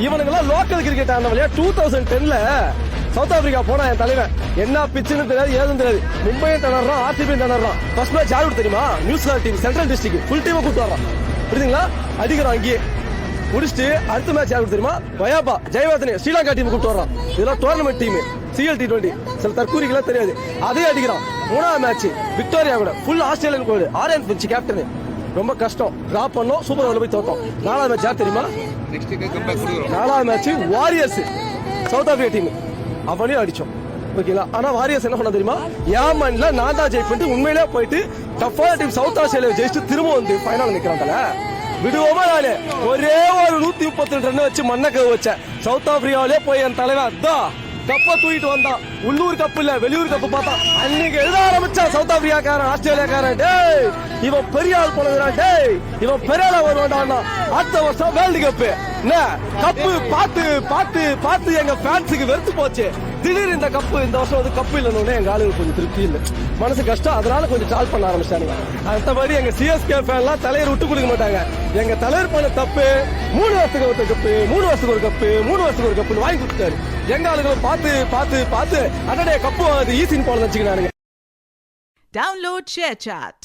இவனுங்கெல்லாம் local cricket ஆனவளையா 2010ல south Africa போனா என் தலைவன் என்ன பிச்சுன்னு தெரியாது ஏதும் தெரியாது. மும்பையும் திணறான், ஆர்சிபியும் திணறான். ஃபர்ஸ்ட் மேட்ச் யாரு தெரியுமா? New Zealand team, central district full டீமை கூட்டு வரான். புரியுதுங்களா? அடிக்கிறான் அங்கேயே முடிச்சுட்டு அடுத்த மேட்ச் யாரு தெரியுமா? வயாபா ஜெயவர்தனே ஸ்ரீலங்கா டீம் கூட்டு வரான். இதெல்லாம் டோர்னமெண்ட் டீம், CL T20. சில தற்கூரிக்கெல்லாம் தெரியாது. அதே அடிக்கிறான். மூணாவது மேட்ச் விக்டோரியா கூட ஃபுல் ஆஸ்திரேலியன் கோடு ஆரஞ்ச் பிச்சு கேப்டன். ரொம்ப கஷ்டம், டிராப் பண்ணோம், சூப்பர் ஓவர்ல போய் தோத்தோம். நாலாவது மேட்ச் யார் தெரியுமா? நாலாவது match warriors south Africa team, அவனையும் அடிச்சோம். ஓகேங்களா? ஆனா வாரியர்ஸ் என்ன பண்ண தெரியுமா? ஏமன்ல நான் தான் ஜெயிப்பிட்டு உண்மையிலே போயிட்டு டஃப்பான டீம் சவுத் ஆஸ்திரேலியா ஜெயிச்சுட்டு திரும்ப வந்து ஃபைனல் நிக்கிறாங்கல்ல. விடுவோமா? நானு ஒரே ஒரு 132 ரன் வச்சு மண்ணக்கவு வச்சேன். சவுத் ஆப்பிரிக்காவிலே போய் என் தலைவன் அதான் கப்ப தூக்கிட்டு வந்தான். உள்ளூர் கப்பு இல்ல, வெளியூர் கப்பு பார்த்தா அன்னைக்கு எழுத ஆரம்பிச்சான் சவுத் ஆப்பிரிக்காக்காரன், ஆஸ்திரேலியாக்காரன். டேய் இவன் பெரிய ஆள் போனதுடா, டேய் இவன் பெரிய ஆளா வருவான்டா. அடுத்த வருஷம் வேர்ல்டு கப்பு என்ன கப்பு பார்த்து பார்த்து பார்த்து எங்க ஃபேன்ஸுக்கு வெறுத்து போச்சு. திடீர் இந்த கப்பு இந்த வருஷம் வந்து கப்பு இல்லைன்னு எங்க ஆளுங்க கொஞ்சம் திருப்தி இல்லை, மனசு கஷ்டம். அதனால கொஞ்சம் ட்ரால் பண்ண ஆரம்பிச்சானுங்க. மற்றபடி எங்க CSK ஃபேன்லாம் தலைவர் விட்டு கொடுக்க மாட்டாங்க. எங்க தலைவர் பண்ண தப்பு 3 வருஷத்துக்கு ஒரு கப்பு, 3 வருஷத்துக்கு ஒரு கப்பு, 3 வருஷத்துக்கு ஒரு கப்புன்னு வாங்கி கொடுத்தாரு. எங்க ஆளுங்களும் பார்த்து பார்த்து பார்த்து அடடே கப்பு அது ஈஸின்னு போல வச்சுக்கிறானுங்க. Download ShareChat.